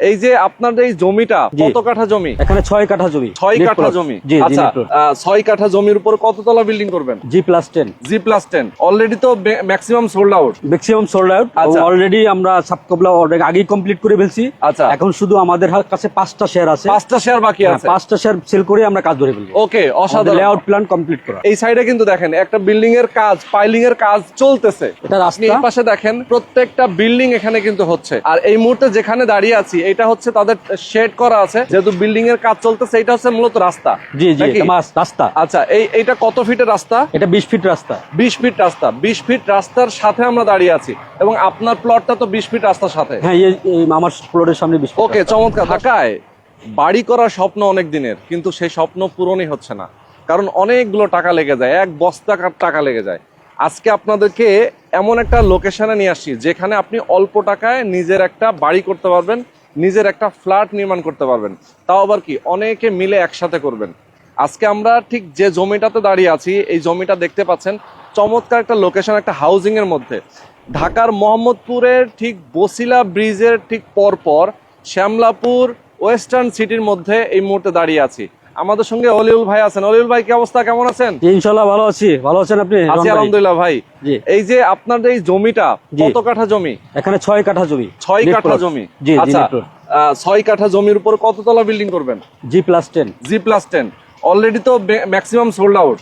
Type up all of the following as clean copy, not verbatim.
এই যে আপনার এই জমিটা কত কাঠা জমি? এখানে 6 কাঠা জমি। 6 কাঠা জমি। আচ্ছা, 6 কাঠা জমির উপর কততলা বিল্ডিং করবেন? G+10। G+10 অলরেডি তো maximum sold out. Maximum sold out. Already আমরা সাবকবলা অর্ডার আগেই কমপ্লিট করে ফেলছি। আচ্ছা, এখন শুধু আমাদের কাছে 5টা শেয়ার আছে। 5টা শেয়ার বাকি আছে। 5টা শেয়ার সেল করে আমরা কাজ ধরে ফেলবো। ওকে, অসাধারণ। লেআউট প্ল্যান কমপ্লিট করা। এই সাইডে কিন্তু দেখেন একটা বিল্ডিং এর কাজ, পাইলিং এর কাজ চলতেছে। এটা আপনি এই পাশে দেখেন প্রত্যেকটা বিল্ডিং এখানে কিন্তু হচ্ছে। আর এই মুহূর্তে যেখানে দাঁড়িয়ে আছি এটা হচ্ছে তাদের শেড করা আছে, যেহেতু বিল্ডিং এর কাজ চলতেছে। এটা হচ্ছে মূলত রাস্তা। জি জি, রাস্তা। আচ্ছা, এইটা কত ফিটের রাস্তা? এটা 20 ফিট রাস্তা। 20 ফিট রাস্তা। 20 ফিট রাস্তার সাথে আমরা দাঁড়িয়ে আছি এবং আপনার প্লটটা তো 20 ফিট রাস্তার সাথে। হ্যাঁ, এই আমার প্লটের সামনে 20 ফিট। ওকে, চমৎকার। ঢাকায় বাড়ি করার স্বপ্ন অনেক দিনের, কিন্তু সেই স্বপ্ন পূরণই হচ্ছে না, কারণ অনেকগুলো টাকা লেগে যায়, এক বস্তা টাকা লেগে যায়। আজকে আপনাদেরকে এমন একটা লোকেশনে নিয়ে আসছি যেখানে আপনি অল্প টাকায় নিজের একটা বাড়ি করতে পারবেন, নিজের একটা ফ্ল্যাট নির্মাণ করতে পারবেন, তাও আবার কি অনেকে মিলে একসাথে করবেন। আজকে আমরা ঠিক যে জমিটাতে দাঁড়িয়ে আছি, এই জমিটা দেখতে পাচ্ছেন চমৎকার একটা লোকেশন, একটা হাউজিং এর মধ্যে। ঢাকার মোহাম্মদপুরের ঠিক বসিলা ব্রিজের ঠিক পরপর শ্যামলাপুর ওয়েস্টার্ন সিটির মধ্যে এই মুহূর্তে দাঁড়িয়ে আছি। আমাদের সঙ্গে অলিউল ভাই আছেন। অলিউল ভাই, কি অবস্থা, কেমন আছেন? ইনশাআল্লাহ ভালো আছি। ভালো আছেন আপনি? আছি আলহামদুলিল্লাহ ভাই। এই যে আপনার এই জমিটা কত কাঠা জমি? এখানে 6 কাঠা জমি। 6 কাঠা জমি। আচ্ছা, 6 কাঠা জমির উপর কততলা বিল্ডিং করবেন? G+10। G+10 অলরেডি তো maximum sold out.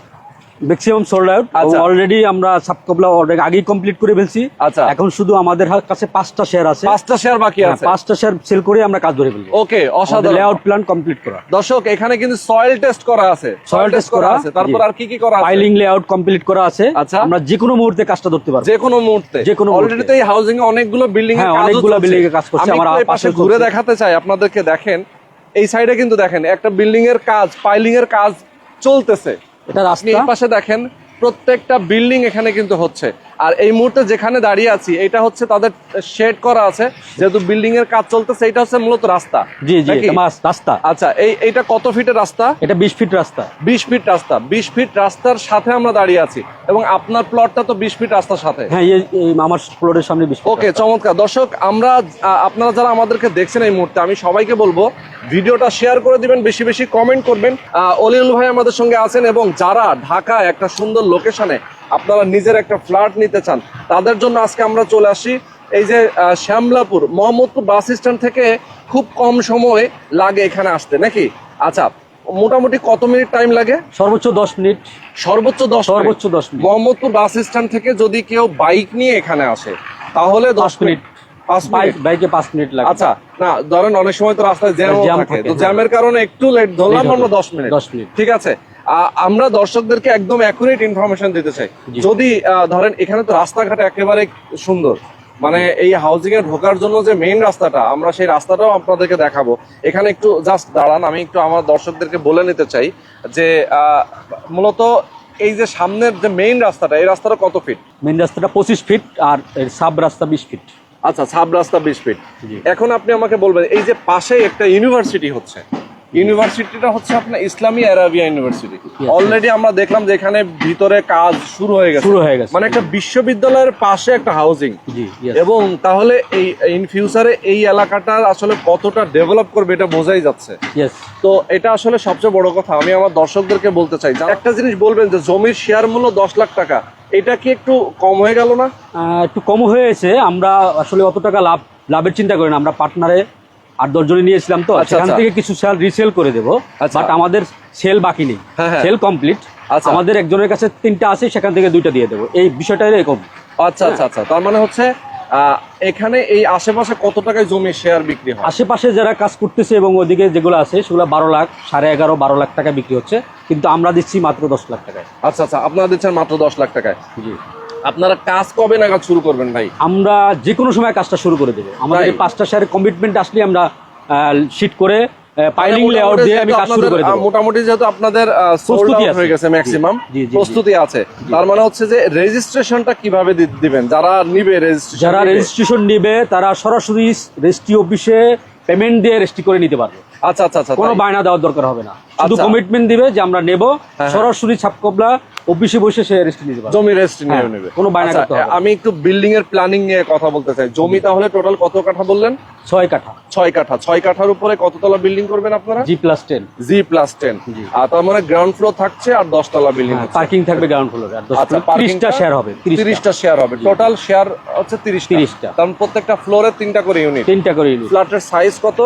Maximum sold out. Already আমরা সাবকবলা অর্ডার আগেই কমপ্লিট করে ফেলছি। আচ্ছা, এখন শুধু আমাদের কাছে 5টা শেয়ার আছে। 5টা শেয়ার বাকি আছে। 5টা শেয়ার সেল করে আমরা কাজ ধরে ফেলবো। ওকে, অসাধারণ। লেআউট প্ল্যান কমপ্লিট করা। দর্শক, এখানে কিন্তু সয়েল টেস্ট করা আছে। সয়েল টেস্ট করা আছে। তারপর আর কি কি করা আছে? পাইলিং লেআউট কমপ্লিট করা আছে। আচ্ছা, আমরা যে কোনো মুহূর্তে কাজটা ধরতে পারবো। যে কোনো মুহূর্তে। অলরেডি তো এই হাউজিং এ অনেকগুলো বিল্ডিং এর কাজ হচ্ছে। অনেকগুলো বিল্ডিং এর কাজ করছে। আমরা এই পাশে ঘুরে দেখাতে চাই আপনাদেরকে। দেখেন এই সাইডে কিন্তু দেখেন একটা বিল্ডিং এর কাজ, পাইলিং এর কাজ চলতেছে। এটা রাস্তা। এই পাশে দেখেন প্রত্যেকটা বিল্ডিং এখানে কিন্তু হচ্ছে। আর এই মুহূর্তে যেখানে দাঁড়িয়ে আছি এটা হচ্ছে তাদের শেড করা আছে, যেহেতু বিল্ডিং এর কাজ চলতেছে। এটা হচ্ছে মূলত রাস্তা। জি জি, রাস্তা। আচ্ছা, এইটা কত ফিটের রাস্তা? এটা 20 ফিট রাস্তা। 20 ফিট রাস্তা। 20 ফিট রাস্তার সাথে আমরা দাঁড়িয়ে আছি এবং আপনার প্লটটা তো 20 ফিট রাস্তার সাথে। হ্যাঁ, এই আমার প্লটের সামনে 20 ফিট। ওকে, চমৎকার। দর্শক, আপনারা যারা আমাদেরকে দেখছেন এই মুহূর্তে, আমি সবাইকে বলবো ভিডিওটা শেয়ার করে দিবেন, বেশি বেশি কমেন্ট করবেন। অলিউল ভাই আমাদের সঙ্গে আছেন এবং যারা ঢাকায় একটা সুন্দর লোকেশনে আপনারা নিজের একটা ফ্ল্যাট নিতে চান, তাদের জন্য আজকে আমরা চলে আসি এই যে শ্যামলাপুর মোহাম্মদপুর বাস স্ট্যান্ড থেকে খুব কম সময় লাগে এখানে আসতে, নাকি? আচ্ছা, মোটামুটি কত মিনিট টাইম লাগে? সর্বোচ্চ 10 মিনিট। সর্বোচ্চ 10 মিনিট। মোহাম্মদপুর বাস স্ট্যান্ড থেকে যদি কেউ বাইক নিয়ে এখানে আসে তাহলে 10 মিনিট। 5 মিনিট বাইকে 5 মিনিট লাগে। আচ্ছা, না ধরেন অনেক সময় তো রাস্তায় জ্যাম থাকে, তো জ্যামের কারণে একটু লেট ধরলাম আমরা 10 মিনিট। ঠিক আছে। আমরা দর্শকদেরকে একদম অ্যাকুরেট ইনফরমেশন দিতে চাই। যদি ধরেন এখানে তো রাস্তাঘাট একেবারে সুন্দর, মানে এই হাউজিং এ ঢোকার জন্য যে মেইন রাস্তাটা, আমরা সেই রাস্তাটাও আপনাদেরকে দেখাবো। এখানে একটু জাস্ট দাঁড়ান, আমি একটু আমার দর্শকদেরকে বলে নিতে চাই যে মূলত এই যে সামনের যে মেইন রাস্তাটা, এই রাস্তাটা কত ফিট? মেইন রাস্তাটা 25 ফিট আর সাব রাস্তা 20 ফিট। আচ্ছা, সাব রাস্তা 20 ফিট। এখন আপনি আমাকে বলবেন, এই যে পাশে একটা ইউনিভার্সিটি হচ্ছে, ইউনিভার্সিটিটা হচ্ছে আপনার ইসলামী আরাবিয়া ইউনিভার্সিটি। অলরেডি আমরা দেখলাম যে এখানে ভিতরে কাজ শুরু হয়ে গেছে। মানে একটা বিশ্ববিদ্যালয়ের পাশে একটা হাউজিং। এবং তাহলে এই ইন ফিউচারে এই এলাকাটা আসলে কতটা ডেভেলপ করবে এটা বোঝাই যাচ্ছে। তো এটা আসলে সবচেয়ে বড় কথা। আমি আমার দর্শকদেরকে বলতে চাই, একটা জিনিস বলবেন যে জমির শেয়ার মূল্য 10 লাখ টাকা, এটা কি একটু কম হয়ে গেল না? একটু কম হয়েছে। আমরা আসলে অত টাকা লাভের চিন্তা করি না। আমরা পার্টনারে 8-10 জন নিয়েছিলাম, তো সেখান থেকে কিছু সেল রিসেল করে দেবো। বাট আমাদের সেল বাকি নেই, সেল কমপ্লিট। আমাদের একজনের কাছে 3টা আছে, সেখান থেকে 2টা দিয়ে দেবো। এই বিষয়টা এরকম। আচ্ছা আচ্ছা আচ্ছা, তার মানে হচ্ছে এখানে এই আশেপাশে কত টাকায় জমি শেয়ার বিক্রি হয়? আশেপাশে যারা কাজ করতেছে এবং ওদিকে যেগুলো আছে সেগুলো 12 লাখ, 11.5-12 লাখ টাকা বিক্রি হচ্ছে, কিন্তু আমরা দিচ্ছি মাত্র 10 লাখ টাকায়। আচ্ছা আচ্ছা, আপনারা দিচ্ছেন মাত্র 10 লাখ টাকায়। জি। আপনারা কাজ কবে নাগাদ শুরু করবেন ভাই? আমরা যে কোনো সময় কাজটা শুরু করে দেবো। আমাদের 5টা শেয়ারের কমিটমেন্ট আসলে আমরা শিট করে পাইলিং লেআউট দিয়ে আমি কাজ শুরু করে দেব। মোটামুটি যেহেতু আপনাদের প্রস্তুতি হয়ে গেছে, ম্যাক্সিমাম প্রস্তুতি আছে, তার মানে হচ্ছে যে রেজিস্ট্রেশনটা কিভাবে দিবেন? যারা নিবে রেজিস্ট্রেশন, যারা রেজিস্ট্রেশন নিবে তারা সরাসরি রেজিস্ট্রি অফিসে পেমেন্ট দিয়ে রেজিস্ট্রি করে নিতে পারবে। আচ্ছা আচ্ছা আচ্ছা, কোনো বায়না দেওয়ার দরকার হবে না, শুধু কমিটমেন্ট দিবে যে আমরা নেব, সরাসরি ছাপকবলা অফিসে বসে সে রেজিস্ট্রি নিতে পারবে, জমি রেজিস্ট্রি নিয়ে নেবে, কোনো বায়না করতে হবে। আমি একটু বিল্ডিং এর প্ল্যানিং নিয়ে কথা বলতে চাই। জমি তাহলে টোটাল কত কাঠা বললেন? 6 কাঠা। 6 কাঠা। 6 কাঠার উপরে কততলা বিল্ডিং করবেন আপনারা? G+10। G+10। আর তার মানে গ্রাউন্ড ফ্লোর থাকছে আর 10 তলা বিল্ডিং আছে, পার্কিং থাকবে গ্রাউন্ড ফ্লোরে, আর 30টা শেয়ার হবে, 30টা শেয়ার হবে, টোটাল শেয়ার হচ্ছে 30টা। তার মানে প্রত্যেকটা ফ্লোরে 3টা করে ইউনিট। 3টা করে ইউনিট। ফ্ল্যাটের সাইজ কত?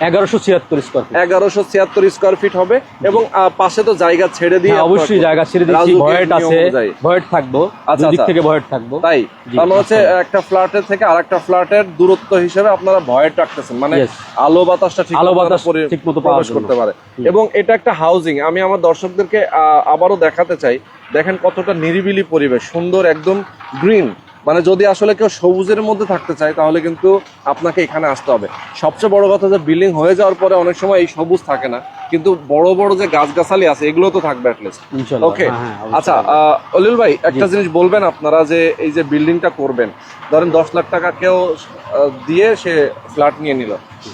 1176 স্কয়ার ফিট। 1176 স্কয়ার ফিট হবে। এবং পাশে তো জায়গা ছেড়ে দিয়ে, অবশ্যই জায়গা ছেড়ে দিয়েছি, ভয়েট আছে, ভয়েট থাকবো, দুই দিক থেকে ভয়েট থাকবো। তাই তার মানে হচ্ছে একটা ফ্ল্যাটের থেকে আরেকটা ফ্ল্যাটের দূরত্ব হিসেবে আপনারা ভয়েট রাখতেছেন, মানে আলো বাতাসটা ঠিকমতো প্রবেশ করতে পারে। এবং এটা একটা হাউজিং। আমি আমার দর্শকদেরকে আবারও দেখাতে চাই, দেখেন কতটা নিরিবিলি পরিবেশ, সুন্দর একদম গ্রিন। মানে যদি আসলে কেউ সবুজের মধ্যে থাকতে চায় তাহলে কিন্তু আপনাকে এখানে আসতে হবে। সবচেয়ে বড় কথা যে বিল্ডিং হয়ে যাওয়ার পরে অনেক সময় এই সবুজ থাকে না, কিন্তু বড় বড় যে গাছগাছালি আছে এগুলো তো থাকবে অ্যাটলিস্ট। ওকে, আচ্ছা অলিউল ভাই, একটা জিনিস বলবেন আপনারা যে এই যে বিল্ডিংটা করবেন, ধরেন 10 লাখ টাকা কেউ দিয়ে সে ফ্ল্যাট নিয়ে নিল,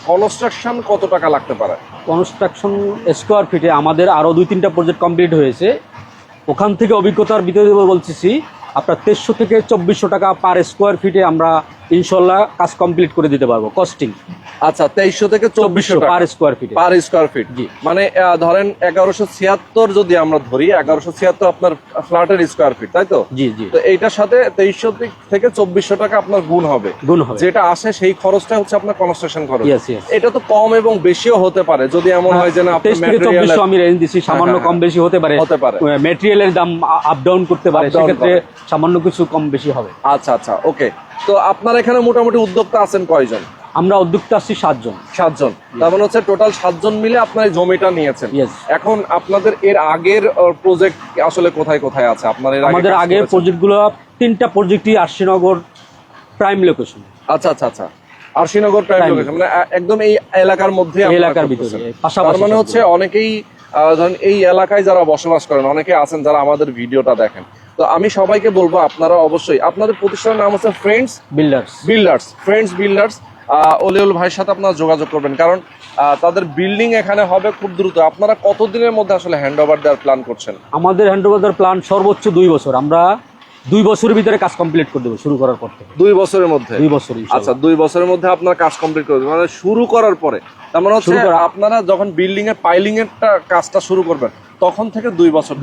কনস্ট্রাকশন কত টাকা লাগতে পারে? কনস্ট্রাকশন স্কোয়ার ফিটে আমাদের আরো 2-3টা প্রজেক্ট কমপ্লিট হয়েছে, ওখান থেকে অভিজ্ঞতার ভিতরে বলতেছি আপনার 2300 থেকে 2400 টাকা পার স্কোয়ার ফিটে আমরা ইনশাল্লাহ কাজ কমপ্লিট করে দিতে পারবো, কস্টিং। আচ্ছা, 2300 থেকে 2400 per square feet. Per square feet, জি। মানে ধরেন 1176 যদি আমরা ধরি, 1176 আপনার ফ্ল্যাটের স্কোয়ার ফিট, তাই তো? জি জি। তো এইটার সাথে 2300 থেকে 2400 টাকা আপনার গুণ হবে, যেটা আসে সেই খরচটা হচ্ছে আপনার কনস্ট্রাকশন খরচ। এটা তো কম এবং বেশিও হতে পারে, যদি এমন হয় যে না আপনি 23 থেকে 2400 আমি রেঞ্জ দিছি, সামান্য কম বেশি হতে পারে, ম্যাটেরিয়ালের দাম আপ ডাউন করতে পারে, সেক্ষেত্রে সামান্য কিছু কম বেশি হবে। আচ্ছা আচ্ছা, ওকে। তো আপনার এখানে মোটামুটি উদ্যোক্তা আছেন কয়জন? আমরা উদ্যোক্তা আছি 7 জন। 7 জন, তার মানে হচ্ছে টোটাল 7 জন মিলে আপনার এই জমিটা নিয়েছেন। এখন আপনাদের এর আগের প্রজেক্ট আসলে কোথায় কোথায় আছে? আপনার আমাদের আগের প্রজেক্টগুলো 3টা প্রজেক্টই আরশিনগর প্রাইম লোকেশন। আচ্ছা আচ্ছা আচ্ছা, আরশিনগর প্রাইম লোকেশন, মানে একদম এই এলাকার মধ্যে, এলাকার ভিতরে। তার মানে হচ্ছে অনেকেই ধরেন এই এলাকায় যারা বসবাস করেন, অনেকে আছেন যারা আমাদের ভিডিওটা দেখেন, তো আমি সবাইকে বলবো আপনারা অবশ্যই, আপনাদের প্রতিষ্ঠানের নাম হচ্ছে ফ্রেন্ডস বিল্ডার্স। অলিউল ভাইয়ের সাথে আপনারা যোগাযোগ করবেন, কারণ তাদের বিল্ডিং এখানে হবে খুব দ্রুত। আপনারা কতদিনের মধ্যে আসলে হ্যান্ড ওভার দেওয়ার প্ল্যান করছেন? আমাদের হ্যান্ড ওভার দেওয়ার প্ল্যান সর্বোচ্চ 2 বছর। আমরা 2 বছরের ভিতরে কাজ কমপ্লিট করে দেবো, শুরু করার পর থেকে। 2 বছরের মধ্যে? 2 বছর। আচ্ছা, 2 বছরের মধ্যে আপনার কাজ কমপ্লিট করে দেবেন, মানে শুরু করার পরে। তার মানে হচ্ছে আপনারা যখন বিল্ডিং এর পাইলিং এর কাজটা শুরু করবেন তখন থেকে 2 বছর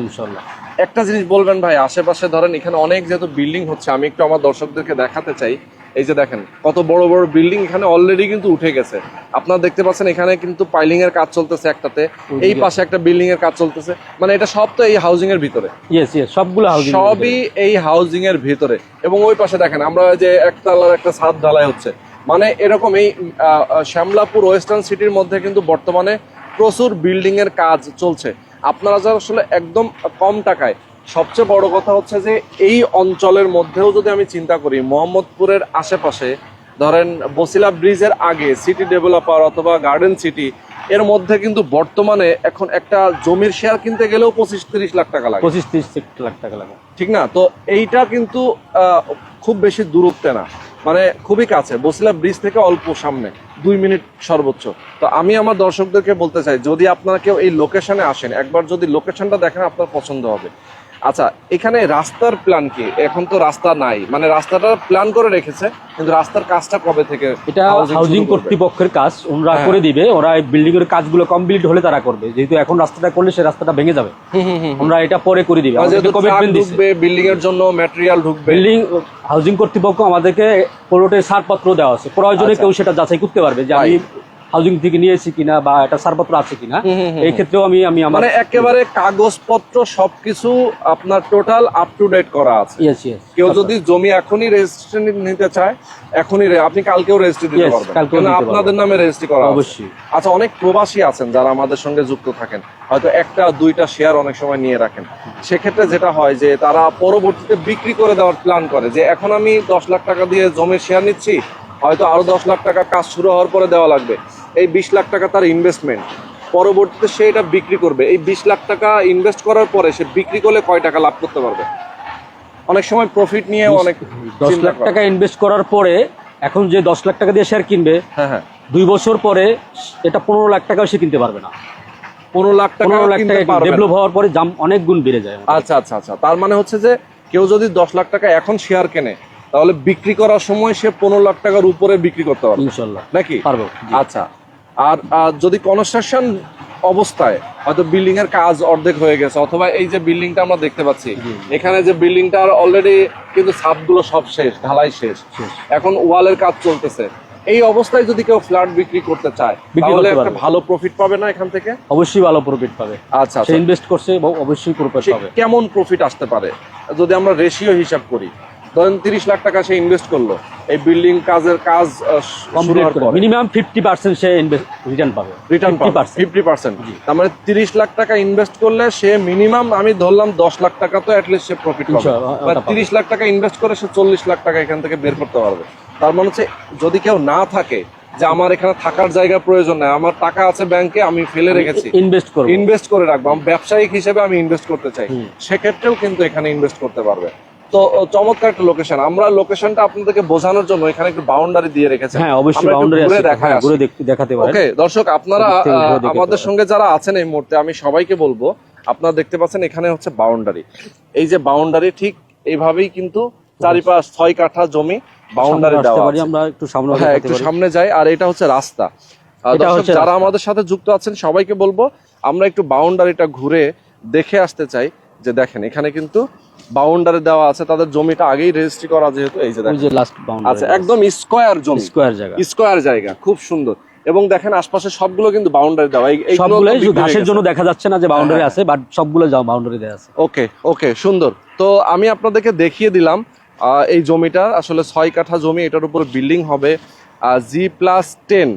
ইনশাআল্লাহ। একটা জিনিস বলবেন ভাই, আশেপাশে ধরেন এখানে অনেক যেহেতু বিল্ডিং হচ্ছে, আমি একটু আমার দর্শকদেরকে দেখাতে চাই। এই যে দেখেন কত বড় বড় বিল্ডিং এখানে অলরেডি কিন্তু উঠে গেছে। আপনারা দেখতে পাচ্ছেন এখানে কিন্তু পাইলিং এর কাজ চলতেছে একটাতে, এই পাশে একটা বিল্ডিং এর কাজ চলতেছে, মানে এটা সব তো এই হাউজিং এর ভিতরে। সবগুলো হাউজিং, সবই এই হাউজিং এর ভিতরে। এবং ওই পাশে দেখেন আমরা যে একতলার একটা ছাদ ঢালাই হচ্ছে, মানে এরকম এই শ্যামলাপুর ওয়েস্টার্ন সিটির মধ্যে কিন্তু বর্তমানে প্রচুর বিল্ডিং এর কাজ চলছে। আপনারা যারা আসলে একদম কম টাকায়, সবচেয়ে বড় কথা হচ্ছে যে এই অঞ্চলের মধ্যেও যদি আমি চিন্তা করি, মোহাম্মদপুরের আশেপাশে ধরেন বসিলা ব্রিজের আগে সিটি ডেভেলপার অথবা গার্ডেন সিটি, এর মধ্যে কিন্তু বর্তমানে এখন একটা জমির শেয়ার কিনতে গেলেও 25-30 লাখ টাকা লাগে, 25-30 লাখ টাকা লাগে, ঠিক না? তো এইটা কিন্তু খুব বেশি দূরত্বে না, মানে খুবই কাছে, বসিলা ব্রিজ থেকে অল্প সামনে, 2 মিনিট সর্বোচ্চ। তো আমি আমার দর্শকদেরকে বলতে চাই, যদি আপনারা কেউ এই লোকেশনে আসেন, একবার যদি লোকেশনটা দেখেন আপনার পছন্দ হবে। আচ্ছা, এখানে রাস্তার প্ল্যান কি? এখন তো রাস্তা নাই, মানে রাস্তাটা প্ল্যান করে রেখেছে, কিন্তু রাস্তার কাজটা কবে থেকে? এটা হাউজিং কর্তৃপক্ষের কাজ, ওরা করে দিবে। ওরা বিল্ডিং এর কাজগুলো কমপ্লিট হলে তারা করবে, যেহেতু এখন রাস্তাটা করলে সেই রাস্তাটা ভেঙে যাবে, ওরা এটা পরে করে দিবে। কমিটমেন্ট দিবে, বিল্ডিং এর জন্য ম্যাটেরিয়াল ঢুকবে, বিল্ডিং হাউজিং কর্তৃপক্ষ আমাদেরকে পুরোটা ছাড়পত্র দেওয়া আছে, প্রয়োজনে কেউ সেটা যাচাই করতে পারবে যে আমি হাউজিং থেকে নিয়েছি কিনা বা এটা ছাড়পত্র আছে কিনা। এই ক্ষেত্রেও আমি মানে একেবারে কাগজপত্র সবকিছু আপনার টোটাল আপ টু ডেট করা আছে। কেউ যদি জমি এখনই রেজিস্ট্রেশন নিতে চায়, এখনই আপনি কালকেও রেজিস্ট্রি দিতে পারবেন, কারণ আপনাদের নামে রেজিস্ট্রি করা অবশ্যই। আচ্ছা, অনেক প্রবাসী আছেন যারা আমাদের সঙ্গে যুক্ত থাকেন, হয়তো 1-2টা শেয়ার অনেক সময় নিয়ে রাখেন। সেক্ষেত্রে যেটা হয় যে তারা পরবর্তীতে বিক্রি করে দেওয়ার প্ল্যান করে, যে এখন আমি 10 লাখ টাকা দিয়ে জমির শেয়ার নিচ্ছি, হয়তো আরো 10 লাখ টাকা কাজ শুরু হওয়ার পরে দেওয়া লাগবে, এই 20 লাখ টাকা তার ইনভেস্টমেন্ট, পরবর্তীতে সে এটা বিক্রি করবে। এই 20 লাখ টাকা ইনভেস্ট করার পরে সে বিক্রি করলে কয় টাকা লাভ করতে পারবে? অনেক সময় প্রফিট নিয়ে অনেক 10 লাখ টাকা ইনভেস্ট করার পরে এখন যে 10 লাখ টাকা দিয়ে শেয়ার কিনবে, 2 বছর পরে এটা 15 লাখ টাকাও সে কিনতে পারবে না। 15 লাখ টাকা ডেভেলপ হওয়ার পরে দাম অনেক গুণ বেড়ে যায়। আচ্ছা আচ্ছা আচ্ছা, তার মানে হচ্ছে যে কেউ যদি 10 লাখ টাকা এখন শেয়ার কেনে তাহলে বিক্রি করার সময় সে 15 লাখ টাকার উপরে বিক্রি করতে পারবে ইনশাআল্লাহ, নাকি? পারবো। আচ্ছা, আর যদি কনস্ট্রাকশন অবস্থায় হয়তো বিল্ডিং এর কাজ অর্ধেক হয়ে গেছে, অথবা এই যে বিল্ডিংটা আমরা দেখতে পাচ্ছি এখানে যে বিল্ডিংটার অলরেডি কিন্তু ছাদগুলো সব শেষ, ঢালাই শেষ, এখন ওয়ালের কাজ চলতেছে, এই অবস্থায় যদি কেউ ফ্ল্যাট বিক্রি করতে চায় তাহলে একটা ভালো প্রফিট পাবে না এখান থেকে? অবশ্যই ভালো প্রফিট পাবে। আচ্ছা, সে ইনভেস্ট করছে, অবশ্যই প্রফিট পাবে। কেমন প্রফিট আসতে পারে যদি আমরা রেশিও হিসাব করি? ধরেন 30 লাখ টাকা সে ইনভেস্ট করলো, এই বিল্ডিং কাজের কাজ কমপ্লিট করে মিনিমাম 50% সে রিটার্ন পাবে। 50%, তার মানে 30 লাখ টাকা ইনভেস্ট করলে সে মিনিমাম, আমি ধরলাম 10 লাখ টাকা তো অ্যাটলিস্ট সে প্রফিট পাবে। 30 লাখ টাকা ইনভেস্ট করে সে 40 লাখ টাকা এখান থেকে বের করতে পারবে। তার মানে হচ্ছে যদি কেউ না থাকে যে আমার এখানে থাকার জায়গা প্রয়োজন নাই, আমার টাকা আছে ব্যাংকে, আমি ফেলে রেখেছি, ইনভেস্ট করে রাখবো, আমি ব্যবসায়িক হিসেবে আমি ইনভেস্ট করতে চাই, সেক্ষেত্রেও কিন্তু এখানে ইনভেস্ট করতে পারবে। তো চমৎকার একটা লোকেশন। আমরা লোকেশনটা আপনাদেরকে বোঝানোর জন্য এখানে একটু বাউন্ডারি দিয়ে রেখেছি। হ্যাঁ, অবশ্যই বাউন্ডারি আছে, ঘুরে দেখাতে পারেন। ওকে দর্শক, আপনারা আমাদের সঙ্গে যারা আছেন এই মুহূর্তে, আমি সবাইকে বলবো, আপনারা দেখতে পাচ্ছেন এখানে হচ্ছে বাউন্ডারি, এই যে বাউন্ডারি ঠিক এইভাবেই কিন্তু চারিপাশ 6 কাঠা জমি বাউন্ডারি দেওয়া আছে। আমরা একটু সামনে, হ্যাঁ একটু সামনে যাই। আর এটা হচ্ছে রাস্তা। যারা আমাদের সাথে যুক্ত আছেন সবাইকে বলবো আমরা একটু বাউন্ডারিটা ঘুরে দেখে আসতে চাই। যে দেখেন এখানে কিন্তু বাউন্ডারি দেওয়া আছে, তাদের জমিটা আগেই রেজিস্ট্রি করা, যেহেতু এই যে দেখেন লাস্ট বাউন্ডারি আচ্ছা, একদম স্কয়ার জমি, স্কয়ার জায়গা, খুব সুন্দর। এবং দেখেন আশপাশে সবগুলো কিন্তু বাউন্ডারি দেওয়া, সবগুলো ঘাসের জন্য দেখা যাচ্ছে না যে বাউন্ডারি আছে, বাট সবগুলো বাউন্ডারি দেওয়া আছে। ওকে ওকে, সুন্দর। তো আমি আপনাদেরকে দেখিয়ে দিলাম এই জমিটা আসলে 6 কাঠা জমি, এটার উপর বিল্ডিং হবে G+10,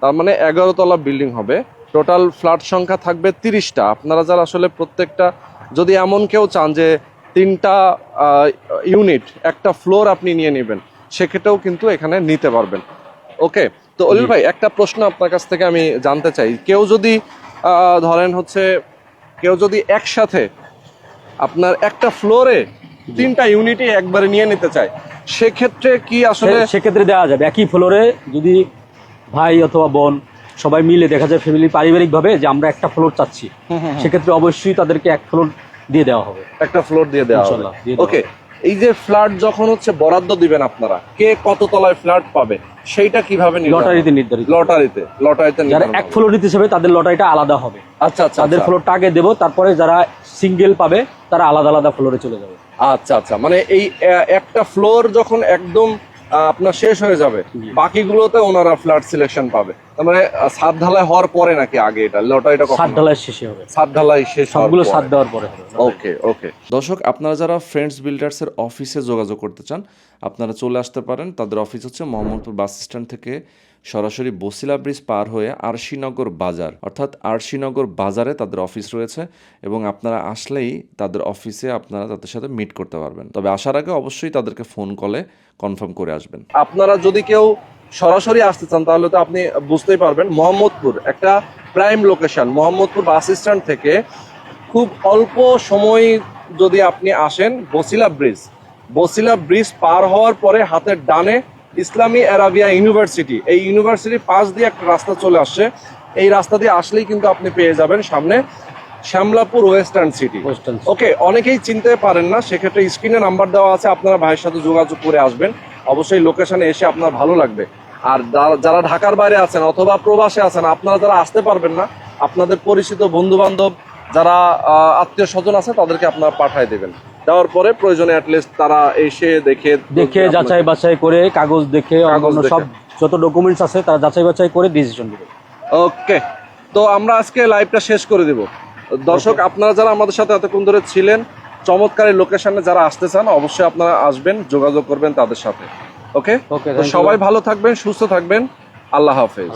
তার মানে 11 তলা বিল্ডিং হবে। টোটাল ফ্ল্যাট সংখ্যা থাকবে 30টা। আপনারা যারা আসলে প্রত্যেকটা, যদি এমন কেউ চান যে 3টা ইউনিট একটা ফ্লোর আপনি নিয়ে নেবেন, সেক্ষেত্রেও কিন্তু এখানে নিতে পারবেন। ওকে, তো অলিল ভাই একটা প্রশ্ন আপনার কাছ থেকে আমি জানতে চাই, কেউ যদি ধরেন হচ্ছে কেউ যদি একসাথে আপনার একটা ফ্লোরে 3টা ইউনিটই একবারে নিয়ে নিতে চায়, সেক্ষেত্রে কি আসলে? সেক্ষেত্রে দেওয়া যাবে। একই ফ্লোরে যদি ভাই অথবা বোন সবাই মিলে, দেখা যায় ফ্যামিলি পারিবারিক ভাবে যে আমরা একটা ফ্লোর চাচ্ছি, সেক্ষেত্রে অবশ্যই তাদেরকে এক ফ্লোর দিয়ে দেওয়া হবে, একটা ফ্লোর দিয়ে দেওয়া হবে। ওকে, এই যে ফ্ল্যাট যখন হচ্ছে বরাদ্দ দিবেন আপনারা, কে কত তলায় ফ্ল্যাট পাবে সেইটা কিভাবে? লটারিতে নির্ধারিত। লটারিতে যারা এক ফ্লোর নিতে চাবে তাদের লটারিটা আলাদা হবে। আচ্ছা আচ্ছা, তাদের ফ্লোরটা আগে দেবো, তারপরে যারা সিঙ্গেল পাবে তারা আলাদা আলাদা ফ্লোরে চলে যাবে। আচ্ছা আচ্ছা, মানে এই একটা ফ্লোর যখন একদম আপনার শেষ হয়ে যাবে, বাকিগুলোতে ওনারা ফ্ল্যাট সিলেকশন পাবে। তার মানে ছাদ ঢালাই হওয়ার পরে নাকি আগে? এটা লটারিটা ছাদ ঢালাই শেষে হবে। ছাদ ঢালাই শেষ, সবগুলো ছাদ দেওয়ার পরে হবে। ওকে ওকে দর্শক, আপনারা যারা ফ্রেন্ডস বিল্ডার্সের অফিসে যোগাযোগ করতে চান, আপনারা চলে আসতে পারেন। তাদের অফিস হচ্ছে মোহাম্মদপুর বাস স্ট্যান্ড থেকে সরাসরি বসিলা ব্রিজ পার হয়ে আরশিনগর বাজার, অর্থাৎ আরশিনগর বাজারে তাদের অফিস রয়েছে। এবং আপনারা আসলেই তাদের অফিসে আপনারা তাদের সাথে মিট করতে পারবেন। তবে আসার আগে অবশ্যই তাদেরকে ফোন কলে কনফার্ম করে আসবেন। আপনারা যদি কেউ সরাসরি আসতে চান তাহলে তো আপনি বুঝতেই পারবেন, মোহাম্মদপুর একটা prime location. Mohammadpur bus stand থেকে খুব অল্প সময় যদি আপনি আসেন, বসিলা ব্রিজ পার হওয়ার পরে হাতের ডানে ইসলামী আরাবিয়া ইউনিভার্সিটি, এই ইউনিভার্সিটির পাশ দিয়ে একটা রাস্তা চলে আসছে। এই রাস্তা দিয়ে আসলেই কিন্তু আপনি পেয়ে যাবেন সামনে শ্যামলাপুর ওয়েস্টার্ন সিটি। ওকে, অনেকেই চিনতে পারেন না, সেক্ষেত্রে স্ক্রিনে নাম্বার দেওয়া আছে, আপনারা ভাইয়ের সাথে যোগাযোগ করে আসবেন। অবশ্যই লোকেশনে এসে আপনার ভালো লাগবে। আর যারা ঢাকার বাইরে আছেন অথবা প্রবাসে আছেন, আপনারা যারা আসতে পারবেন না, আপনাদের পরিচিত বন্ধু বান্ধব যারা আত্মীয় স্বজন আছে তাদেরকে আপনারা পাঠায় দেবেন। দেওয়ার পরে প্রয়োজনে অ্যাটলিস্ট তারা এসে দেখে যাচাই বাছাই করে, কাগজ দেখে সব যত ডকুমেন্টস আছে তারা যাচাই বাছাই করে ডিসিশন দিবে। ওকে, তো আমরা আজকে লাইভটা শেষ করে দেব। দর্শক, আপনারা যারা আমাদের সাথে এতক্ষণ ধরে ছিলেন, চমৎকার এই লোকেশনে যারা আসতে চান অবশ্যই আপনারা আসবেন, যোগাযোগ করবেন তাদের সাথে। ওকে, সবাই ভালো থাকবেন, সুস্থ থাকবেন। আল্লাহ হাফেজ।